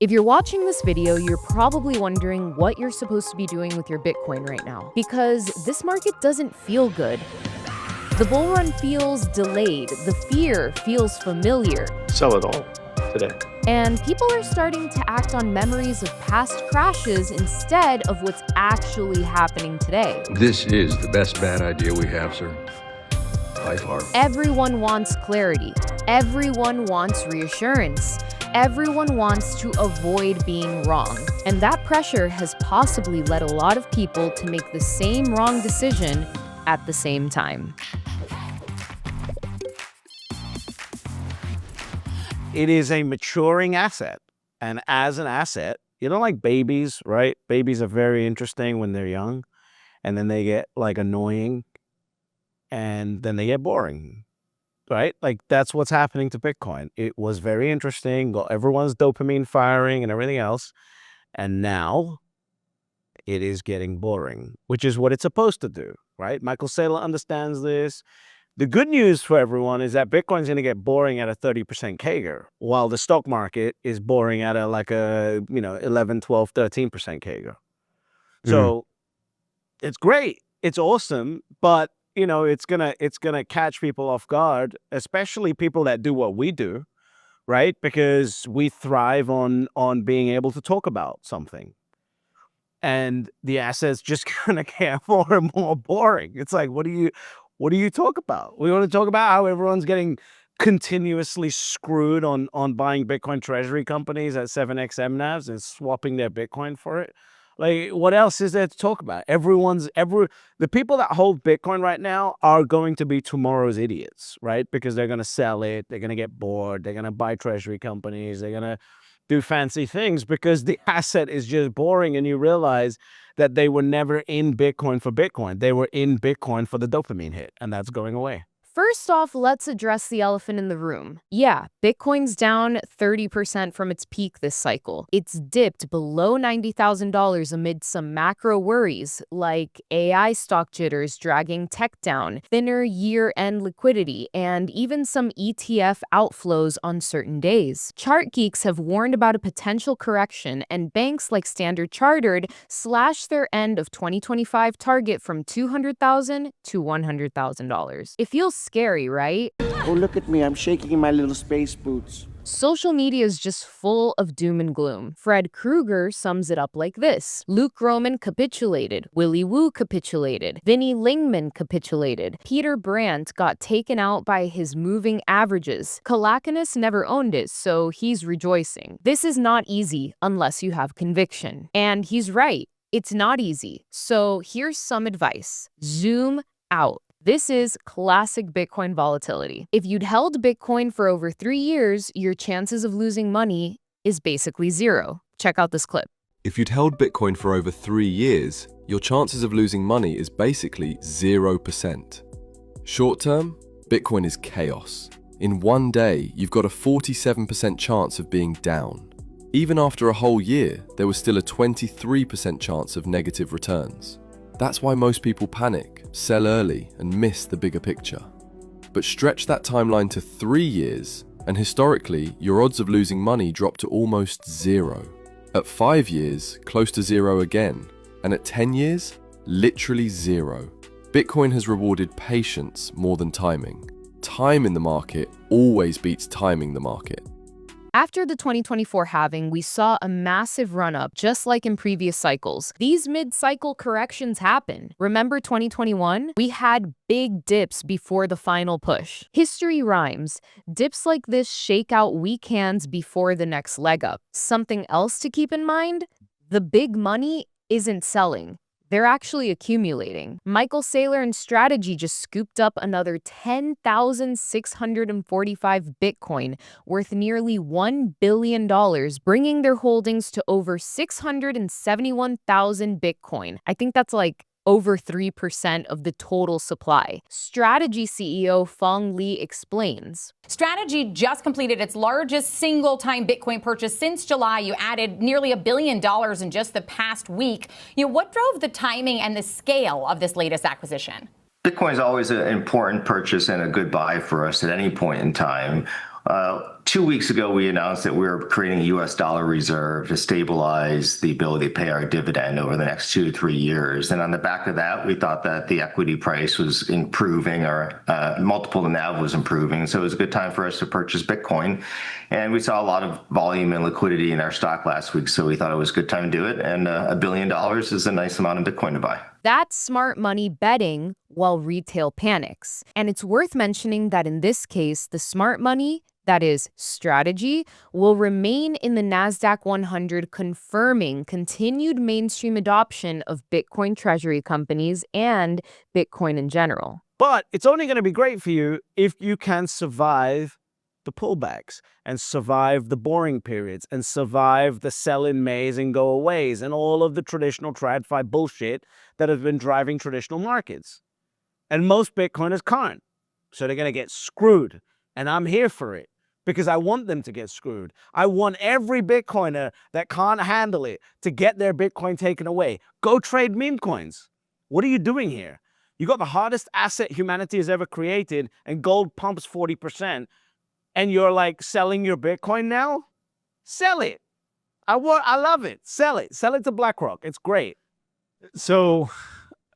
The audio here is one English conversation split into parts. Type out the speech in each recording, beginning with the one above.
If you're watching this video, you're probably wondering what you're supposed to be doing with your Bitcoin right now, because this market doesn't feel good. The bull run feels delayed, the fear feels familiar. Sell it all today. And people are starting to act on memories of past crashes instead of what's actually happening today. This is the best bad idea we have, sir. By far. Everyone wants clarity. Everyone wants reassurance. Everyone wants to avoid being wrong. And that pressure has possibly led a lot of people to make the same wrong decision at the same time. It is a maturing asset. And as an asset, you know, like babies, right? Babies are very interesting when they're young, and then they get like annoying, and then they get boring, right? Like that's what's happening to Bitcoin. It was very interesting, got everyone's dopamine firing and everything else. And now it is getting boring, which is what it's supposed to do, right? Michael Saylor understands this. The good news for everyone is that Bitcoin's going to get boring at a 30% CAGR, while the stock market is boring at a 11, 12, 13% CAGR. So it's great. It's awesome. But, you know, it's gonna catch people off guard, especially people that do what we do, right? Because we thrive on being able to talk about something. And the asset's just gonna get more and more boring. It's like, what do you talk about? We want to talk about how everyone's getting continuously screwed on buying Bitcoin treasury companies at 7x MNAVs and swapping their Bitcoin for it. Like, what else is there to talk about? The people that hold Bitcoin right now are going to be tomorrow's idiots, right? Because they're going to sell it. They're going to get bored. They're going to buy treasury companies. They're going to do fancy things because the asset is just boring. And you realize that they were never in Bitcoin for Bitcoin. They were in Bitcoin for the dopamine hit, and that's going away. First off, let's address the elephant in the room. Yeah, Bitcoin's down 30% from its peak this cycle. It's dipped below $90,000 amid some macro worries like AI stock jitters dragging tech down, thinner year-end liquidity, and even some ETF outflows on certain days. Chart geeks have warned about a potential correction, and banks like Standard Chartered slashed their end of 2025 target from $200,000 to $100,000. It feels scary, right? Oh, look at me. I'm shaking in my little space boots. Social media is just full of doom and gloom. Fred Krueger sums it up like this. Luke Roman capitulated. Willy Woo capitulated. Vinny Lingman capitulated. Peter Brandt got taken out by his moving averages. Kalakinis never owned it, so he's rejoicing. This is not easy unless you have conviction. And he's right. It's not easy. So here's some advice. Zoom out. This is classic Bitcoin volatility. If you'd held Bitcoin for over 3 years, your chances of losing money is basically zero. Check out this clip. If you'd held Bitcoin for over 3 years, your chances of losing money is basically 0%. Short term, Bitcoin is chaos. In one day, you've got a 47% chance of being down. Even after a whole year, there was still a 23% chance of negative returns. That's why most people panic, sell early, and miss the bigger picture. But stretch that timeline to 3 years, and historically, your odds of losing money drop to almost zero. At 5 years, close to zero again, and at 10 years, literally zero. Bitcoin has rewarded patience more than timing. Time in the market always beats timing the market. After the 2024 halving, we saw a massive run-up, just like in previous cycles. These mid-cycle corrections happen. Remember 2021? We had big dips before the final push. History rhymes. Dips like this shake out weak hands before the next leg up. Something else to keep in mind? The big money isn't selling. They're actually accumulating. Michael Saylor and Strategy just scooped up another 10,645 Bitcoin, worth nearly $1 billion, bringing their holdings to over 671,000 Bitcoin. I think that's like over 3% of the total supply. Strategy CEO Fong Li explains. Strategy just completed its largest single-time Bitcoin purchase since July. You added nearly $1 billion in just the past week. What drove the timing and the scale of this latest acquisition? Bitcoin is always an important purchase and a good buy for us at any point in time. 2 weeks ago, we announced that we were creating a U.S. dollar reserve to stabilize the ability to pay our dividend over the next 2 to 3 years. And on the back of that, we thought that the equity price was improving, or multiple to NAV was improving. So it was a good time for us to purchase Bitcoin. And we saw a lot of volume and liquidity in our stock last week. So we thought it was a good time to do it. And $1 billion is a nice amount of Bitcoin to buy. That's smart money betting while retail panics. And it's worth mentioning that in this case, the smart money, that is strategy, will remain in the NASDAQ 100, confirming continued mainstream adoption of Bitcoin treasury companies and Bitcoin in general. But it's only going to be great for you if you can survive the pullbacks and survive the boring periods and survive the sell in Mays and go aways and all of the traditional TradFi bullshit that has been driving traditional markets. And most Bitcoiners can't. So they're going to get screwed. And I'm here for it because I want them to get screwed. I want every Bitcoiner that can't handle it to get their Bitcoin taken away. Go trade meme coins. What are you doing here? You got the hardest asset humanity has ever created and gold pumps 40%. And you're like selling your Bitcoin now? Sell it. I love it. Sell it. Sell it to BlackRock. It's great. So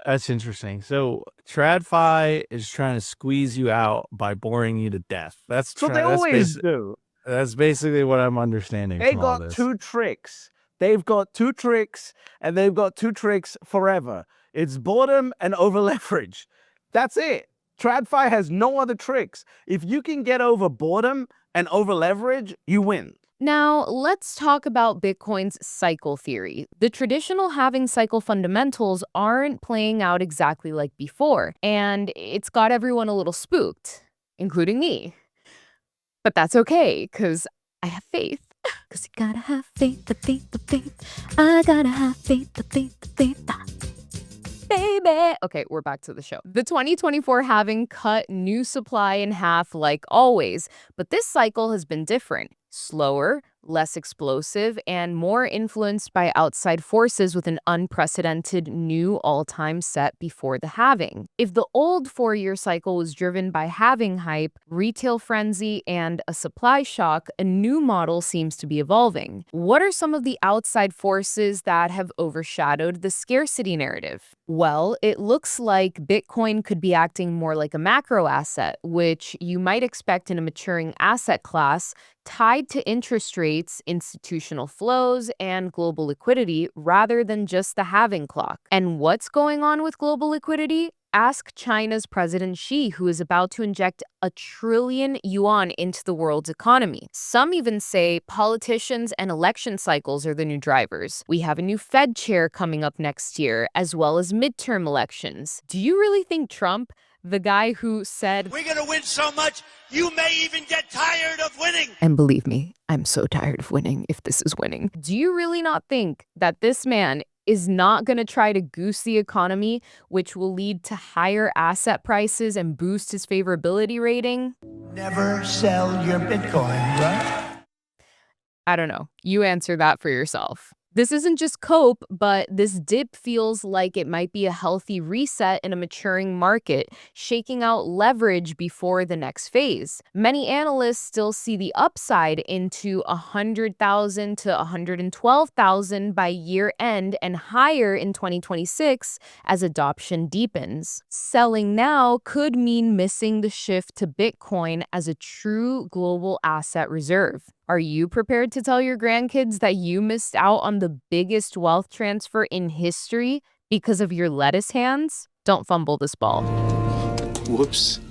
that's interesting. So TradFi is trying to squeeze you out by boring you to death. That's what they always do. That's basically what I'm understanding. They from all got this. two tricks. They've got two tricks, and they've got two tricks forever. It's boredom and over leverage. That's it. TradFi has no other tricks. If you can get over boredom and over leverage, you win. Now, let's talk about Bitcoin's cycle theory. The traditional halving cycle fundamentals aren't playing out exactly like before, and it's got everyone a little spooked, including me. But that's okay, because I have faith. Because you gotta have faith, the faith, the faith. I gotta have faith, the faith, the faith. Baby. Okay, we're back to the show. The 2024 halving cut new supply in half like always, but this cycle has been different. Slower, less explosive, and more influenced by outside forces with an unprecedented new all-time set before the halving. If the old 4-year cycle was driven by halving hype, retail frenzy, and a supply shock, a new model seems to be evolving. What are some of the outside forces that have overshadowed the scarcity narrative? Well, it looks like Bitcoin could be acting more like a macro asset, which you might expect in a maturing asset class tied to interest rates, institutional flows, and global liquidity rather than just the halving clock. And what's going on with global liquidity? Ask China's President Xi, who is about to inject $1 trillion yuan into the world's economy. Some even say politicians and election cycles are the new drivers. We have a new Fed chair coming up next year, as well as midterm elections. Do you really think Trump, the guy who said, "We're gonna win so much, you may even get tired of winning"? And believe me, I'm so tired of winning if this is winning. Do you really not think that this man is not going to try to goose the economy, which will lead to higher asset prices and boost his favorability rating? Never sell your Bitcoin, right? I don't know. You answer that for yourself. This isn't just cope, but this dip feels like it might be a healthy reset in a maturing market, shaking out leverage before the next phase. Many analysts still see the upside into 100,000 to 112,000 by year end and higher in 2026 as adoption deepens. Selling now could mean missing the shift to Bitcoin as a true global asset reserve. Are you prepared to tell your grandkids that you missed out on the biggest wealth transfer in history because of your lettuce hands? Don't fumble this ball. Whoops.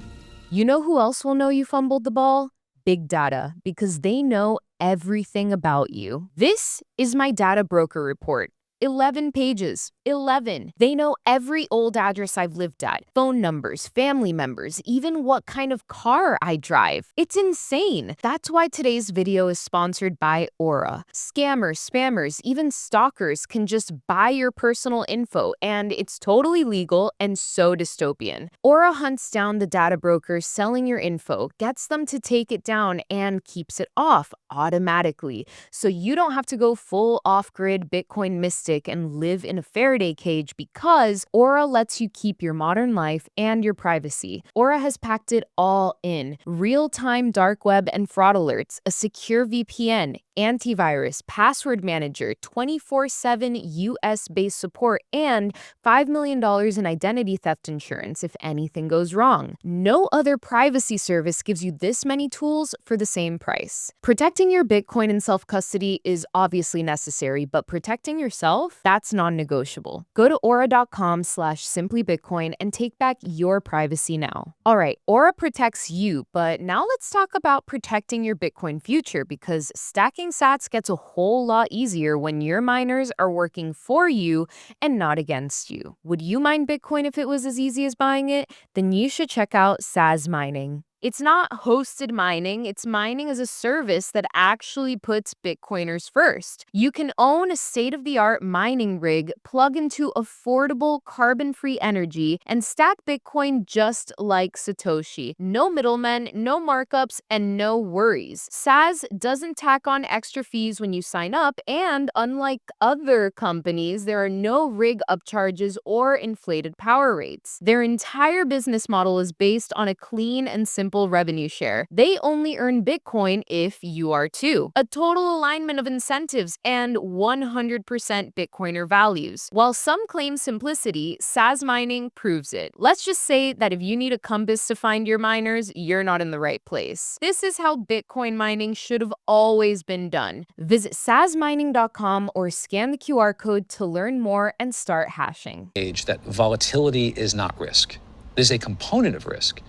You know who else will know you fumbled the ball? Big data, because they know everything about you. This is my data broker report. 11 pages. 11. They know every old address I've lived at, phone numbers, family members, even what kind of car I drive. It's insane. That's why today's video is sponsored by Aura. Scammers, spammers, even stalkers can just buy your personal info, and it's totally legal and so dystopian. Aura hunts down the data brokers selling your info, gets them to take it down, and keeps it off automatically, so you don't have to go full off-grid Bitcoin mystic and live in a fairy Faraday cage because Aura lets you keep your modern life and your privacy. Aura has packed it all in. Real-time dark web and fraud alerts, a secure VPN, antivirus, password manager, 24/7 US-based support, and $5 million in identity theft insurance if anything goes wrong. No other privacy service gives you this many tools for the same price. Protecting your Bitcoin in self-custody is obviously necessary, but protecting yourself, that's non-negotiable. Go to aura.com/simplybitcoin and take back your privacy now. All right, Aura protects you, but now let's talk about protecting your Bitcoin future, because stacking sats gets a whole lot easier when your miners are working for you and not against you. Would you mine Bitcoin if it was as easy as buying it? Then you should check out Sazmining. It's not hosted mining, it's mining as a service that actually puts Bitcoiners first. You can own a state-of-the-art mining rig, plug into affordable carbon-free energy, and stack Bitcoin just like Satoshi. No middlemen, no markups, and no worries. Saz doesn't tack on extra fees when you sign up, and unlike other companies, there are no rig upcharges or inflated power rates. Their entire business model is based on a clean and simple revenue share. They only earn Bitcoin if you are too. A total alignment of incentives and 100% Bitcoiner values. While some claim simplicity, Sazmining proves it. Let's just say that if you need a compass to find your miners, you're not in the right place. This is how Bitcoin mining should have always been done. Visit sazmining.com or scan the QR code to learn more and start hashing. That volatility is not risk. It is a component of risk,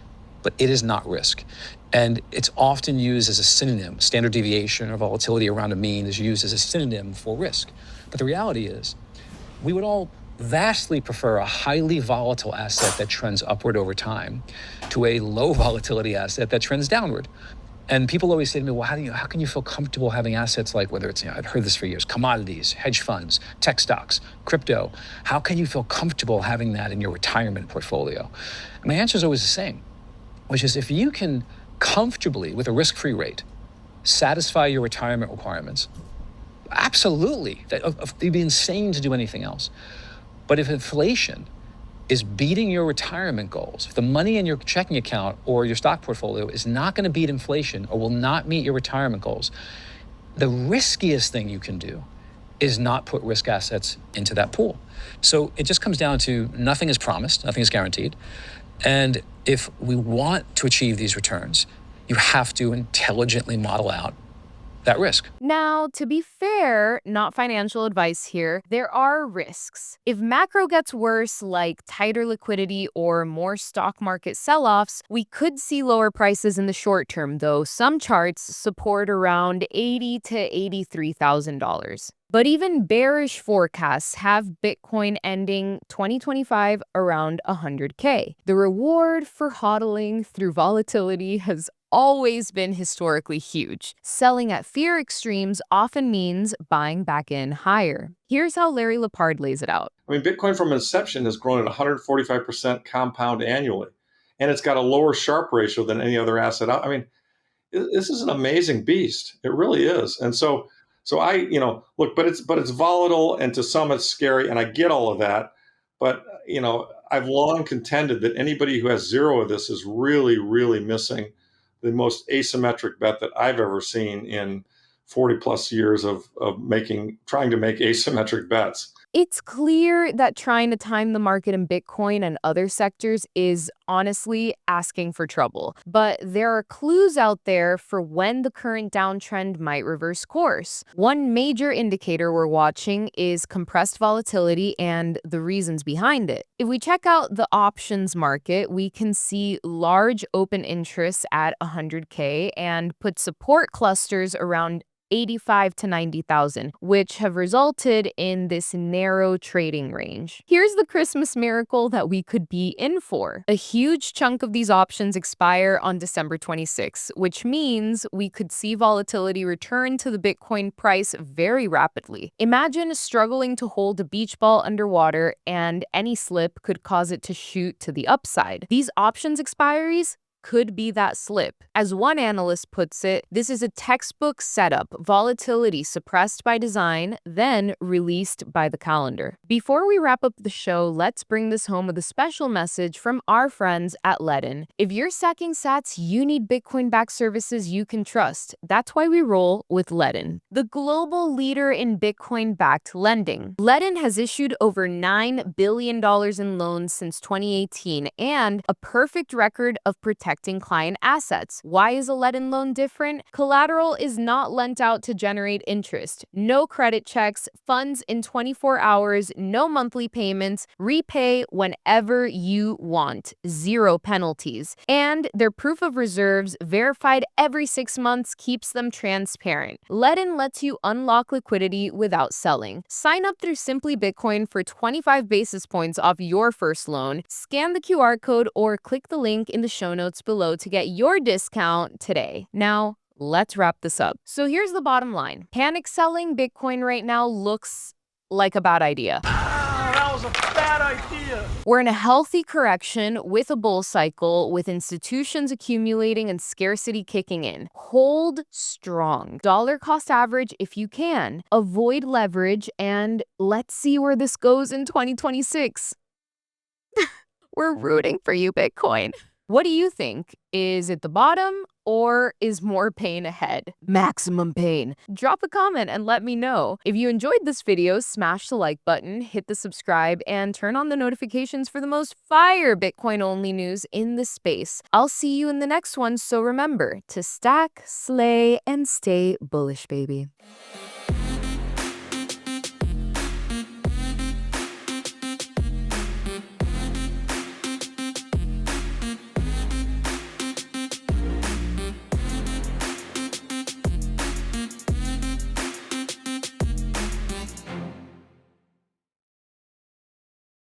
but it is not risk. And it's often used as a synonym. Standard deviation or volatility around a mean is used as a synonym for risk. But the reality is, we would all vastly prefer a highly volatile asset that trends upward over time to a low volatility asset that trends downward. And people always say to me, well, how can you feel comfortable having assets like, whether it's, I've heard this for years, commodities, hedge funds, tech stocks, crypto. How can you feel comfortable having that in your retirement portfolio? And my answer is always the same, which is if you can comfortably, with a risk-free rate, satisfy your retirement requirements, absolutely, it'd be insane to do anything else. But if inflation is beating your retirement goals, if the money in your checking account or your stock portfolio is not going to beat inflation or will not meet your retirement goals, the riskiest thing you can do is not put risk assets into that pool. So it just comes down to nothing is promised, nothing is guaranteed. And if we want to achieve these returns, you have to intelligently model out that risk. Now, to be fair, not financial advice here, there are risks. If macro gets worse, like tighter liquidity or more stock market sell-offs, we could see lower prices in the short term, though some charts support around $80,000 to $83,000. But even bearish forecasts have Bitcoin ending 2025 around 100K. The reward for HODLing through volatility has always been historically huge. Selling at fear extremes often means buying back in higher. Here's how Larry Lepard lays it out. I mean, Bitcoin from inception has grown at 145% compound annually, and it's got a lower Sharpe ratio than any other asset. I mean, this is an amazing beast. It really is. And so I, look, but it's volatile, and to some it's scary, and I get all of that. But, I've long contended that anybody who has zero of this is really, really missing the most asymmetric bet that I've ever seen in 40 plus years of trying to make asymmetric bets. It's clear that trying to time the market in Bitcoin and other sectors is honestly asking for trouble. But there are clues out there for when the current downtrend might reverse course. One major indicator we're watching is compressed volatility and the reasons behind it. If we check out the options market, we can see large open interests at 100K and put support clusters around 85 to 90,000, which have resulted in this narrow trading range. Here's the Christmas miracle that we could be in for. A huge chunk of these options expire on December 26, which means we could see volatility return to the Bitcoin price very rapidly. Imagine struggling to hold a beach ball underwater, and any slip could cause it to shoot to the upside. These options expiries, could be that slip. As one analyst puts it, this is a textbook setup, volatility suppressed by design, then released by the calendar. Before we wrap up the show, let's bring this home with a special message from our friends at Ledn. If you're stacking sats, you need Bitcoin-backed services you can trust. That's why we roll with Ledn, the global leader in Bitcoin-backed lending. Ledn has issued over $9 billion in loans since 2018 and a perfect record of protecting client assets. Why is a Ledn loan different? Collateral is not lent out to generate interest. No credit checks, funds in 24 hours, no monthly payments, repay whenever you want, zero penalties. And their proof of reserves, verified every 6 months, keeps them transparent. Ledn lets you unlock liquidity without selling. Sign up through Simply Bitcoin for 25 basis points off your first loan. Scan the QR code or click the link in the show notes below to get your discount today. Now, let's wrap this up. So here's the bottom line. Panic selling Bitcoin right now looks like a bad idea. That was a bad idea. We're in a healthy correction with a bull cycle, with institutions accumulating and scarcity kicking in. Hold strong. Dollar cost average if you can. Avoid leverage, and let's see where this goes in 2026. We're rooting for you, Bitcoin. What do you think? Is it the bottom or is more pain ahead? Maximum pain. Drop a comment and let me know. If you enjoyed this video, smash the like button, hit the subscribe, and turn on the notifications for the most fire Bitcoin-only news in the space. I'll see you in the next one, so remember to stack, slay, and stay bullish, baby.